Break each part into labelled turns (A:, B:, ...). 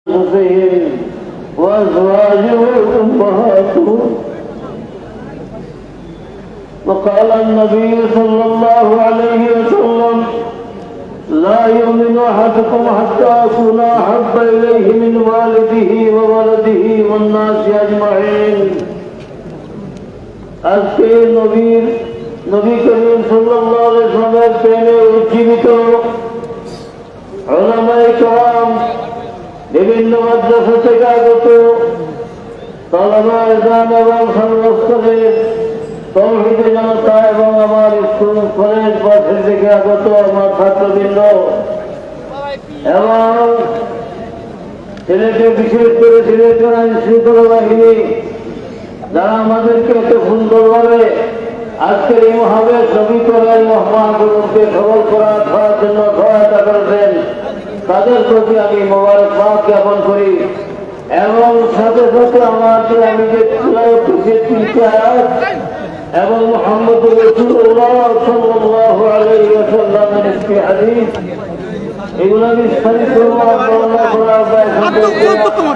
A: أنفسهم وأزواجهم أمهاتهم. وقال النبي صلى الله عليه وسلم: لا يؤمن أحدكم حتى أكون أحب إليه من والده وولده والناس أجمعين. আজকে নবী করিম সাল্লাল্লাহু আলাইহি ওয়াসাল্লামের প্রেমে উজ্জীবিত উলামায়ে কেরাম, বিভিন্ন মাদ্রাসা থেকে আগত তালেবায়ে ইলম এবং সর্বস্তরের তৌহিদি জনতা এবং আমার স্কুল কলেজ পাঠের থেকে আগত আমার ছাত্রবৃন্দ এবং সিলেটে, বিশেষ করে সিলেট আইন শৃঙ্খলা বাহিনী, যারা আমাদেরকে এত সুন্দরভাবে আজকের এই মহাবেশ নবী করার মহাগুলোকে সবল করার জন্য সহায়তা করেছেন, তাদের প্রতি আমি মোবারকবাদ জ্ঞাপন করি। এবং সাথে সাথে আমাদের আমি যে তিনটি আয়াত এবং মুহাম্মদুর রাসূলুল্লাহ সাল্লাল্লাহু আলাইহি ওয়াসাল্লামের একটি হাদিস, এগুলো বিস্তারিত বর্ণনা করার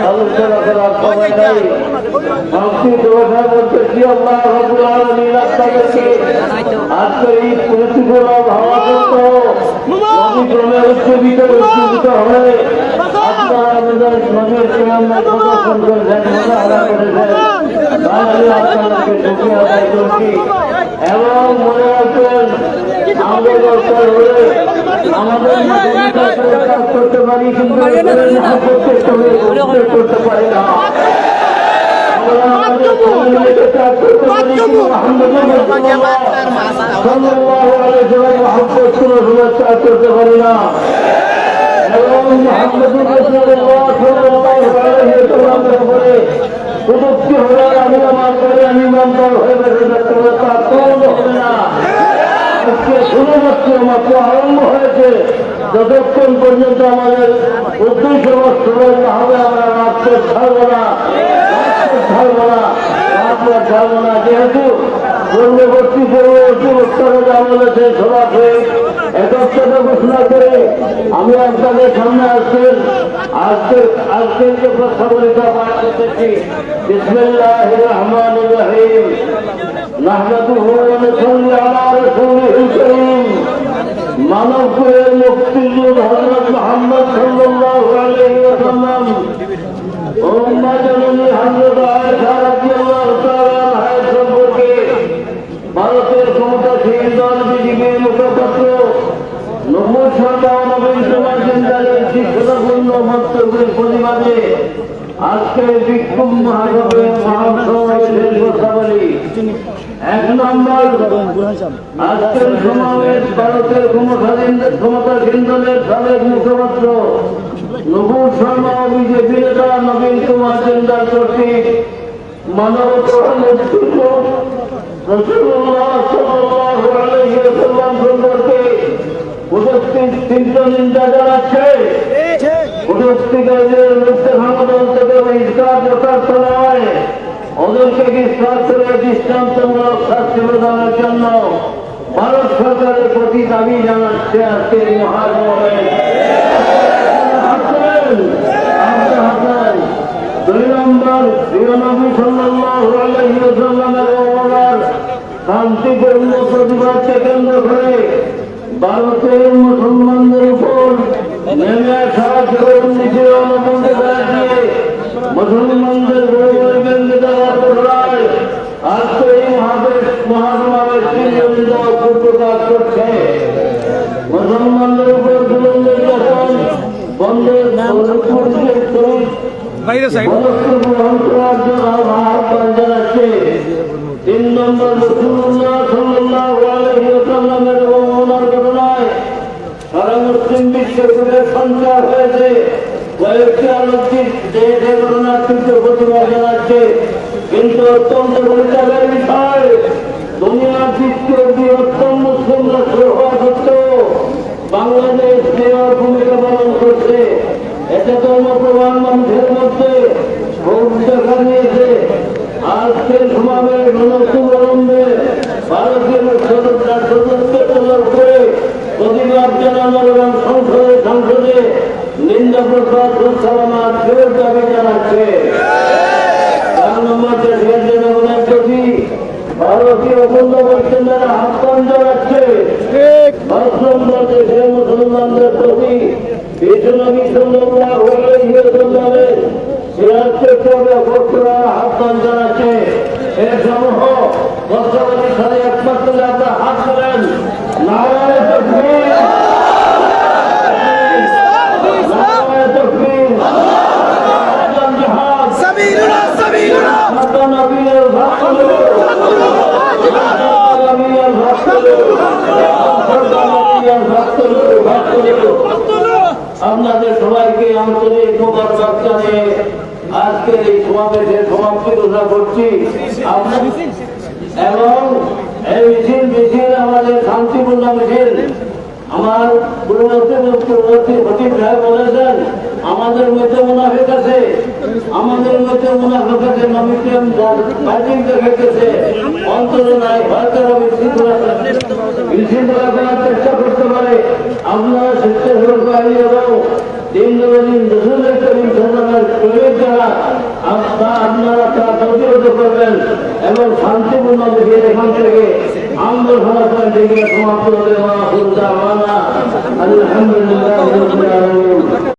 A: আলোচনা করার সময় নাই। আল্লাহ রাব্বুল আলামিন আপনাদেরকে আজকের এই প্রতিকূল ভাবাপন্ন নবীক্রমে উজ্জীবিত হয়ে আপনারা আমাদের নবীর প্রেরণা প্রদর্শন করেছেন, মনে করেছেন, আপনাদেরকে শুকরিয়া আদায় করছি। এবং মনে রাখবেন, আমাদের দরকার হলে আমাদের কাজ করতে পারি, কিন্তু করতে পারি না। করতে পারি না এবং মুহাম্মদুর রাসূলুল্লাহ সাল্লাল্লাহু আলাইহি ওয়াসাল্লামের উপরে প্রযুক্তি হলে আমি আমার করে আমি মন্তর হয়ে বেঁচে থাকতে হবে না। আজকে শুধুমাত্র মাত্র আরম্ভ হয়েছে, যতক্ষণ পর্যন্ত আমাদের উদ্দেশ্য বাস্তবায়ন না হবে আমরা রাষ্ট্রের ছাড়বো না, ছাড়বো না। যেহেতু পূর্ববর্তী বক্তারা যা বলেছে সভা হয়ে একত্রতা ঘোষণা করে আমি আপনাদের সামনে আজকের যে প্রস্তাবলিকা পাঠ করতেছি। বিসমিল্লাহির রহমানির রহিম। নাহমাদুহু ওয়া নুসাল্লি আলা রাসূলিল কারীম। মানব কুলের মুক্তিযুদ্ধ হযরত মুহাম্মদ সাল্লাল্লাহু আলাইহি ওয়াসাল্লাম ও উম্মাহ জননী হযরত আয়েশা রাদিয়াল্লাহু তাআলা আনহা সম্পর্কে ভারতের ক্ষমতাসীন দল বিজেপির মুখপাত্র নবুল সরকার নবীন কুমার জিন্দালের শিক্ষাপূর্ণ বক্তব্যের প্রতিবাদে আজকের বিক্ষোভ মহাসভায় মহাসমাবেশের প্রস্তাবলী। 1 নম্বর, আজকের সমাবেশ ভারতের ক্ষমতাসীন দলের সাবেক মুখপাত্র নবুল শর্মা ও বিজেপি নেতা নবীন কুমার জিন্দাল কর্তৃক মানবতার নেতৃত্ব রাসূলুল্লাহ সাল্লাল্লাহু আলাইহি ওয়াসাল্লাম সম্পর্কে উপস্থিত তিনজন নিন্দা জানাচ্ছে। উপস্থিতদের মুক্তি ভাঙন থেকে ইসলাম যথার্থ নয়, ওদেরকে গ্রেফতার করে দৃষ্টান্তমূলক শাস্তি প্রদানের জন্য ভারত সরকারের প্রতি দাবি জানাচ্ছে আজকের মহাসমাবেশ। 2 নম্বর, নবী সাল্লাল্লাহু আলাইহি ওয়াসাল্লামের ওমরার শান্তিপূর্ণ প্রতিবাদকে কেন্দ্র করে ভারতের মুসলমানদের উপর নেমে আসা দুর্নীতির অনুমতি দিয়ে মুসলমানদের গৌরবকে দেওয়ার ঘটনায় আজকে এই মহাসমাবেশ প্রকাশ করছে। মুসলমানদের উপর জুলুম নির্যাতন বন্ধের গ্রহণ করার জন্য আহ্বান জানাচ্ছে। 3 নম্বর, রাসূলুল্লাহ সাল্লাল্লাহু আলাইহি ওয়াসাল্লামের অবমাননার ঘটনায় সারা মুসলিম বিশ্বের উপরে সঞ্চার হয়েছে। কয়েকটি আলোচিত দেশ এ ঘটনার তীব্র প্রতিবাদ জানাচ্ছে। কিন্তু অত্যন্ত পরিতাপের বিষয়, দুনিয়ার দ্বিতীয় বৃহত্তম মুসলিম রাষ্ট্র হওয়া সত্ত্বেও বাংলাদেশ দেওয়ার ভূমিকা পালন করছে। এতে ধর্মপ্রধান মানুষের মধ্যে ক্ষোভ দেখা দিয়েছে। আজকের সমাবেশ শুভারম্ভে ভারতীয় রাষ্ট্রদূতকে করে প্রতিবাদ জানানোর এবং সংসদে নিন্দা প্রস্তাব প্রস্তাবনা আহ্বান জানাচ্ছে এর সমূহ বর্তমানের সাথে একমাত্র আপনার হাত করেন নারায়ণ তাকবীর নারায়ণ তাকবীর আযান জিহাদ
B: সাবিলুনা সাবিলুনা
A: মাতা নবীর ভাষণ আপনাদের সবাইকে আন্তরিক মোবারক জানিয়ে আজকের এই সমাবেশের সমাপ্তি ঘোষণা করছি এবং এই মিছিল আমাদের শান্তিপূর্ণ মিছিল। আমার পূর্ববর্তী হতিব সাহেব বলেছেন আমাদের মধ্যে মুনাফিক আছে, আমাদের মধ্যে মুনাফিক আছে, নবীন ফাইটিং দেখাইতেছে, অন্তরে নাই হয়তো বিশৃঙ্খলা করার চেষ্টা করতে পারে। আপনারা স্বেচ্ছাসেবক বাহিনী এবং দিন রসুলের করিম সাল্লাল্লাহু প্রয়োগ দ্বারা আপনারা তা প্রতিরোধ করবেন এবং শান্তিপূর্ণ দেখে এখান থেকে আন্দোলন থেকে সমাপ্ত হবে। আলহামদুলিল্লাহ।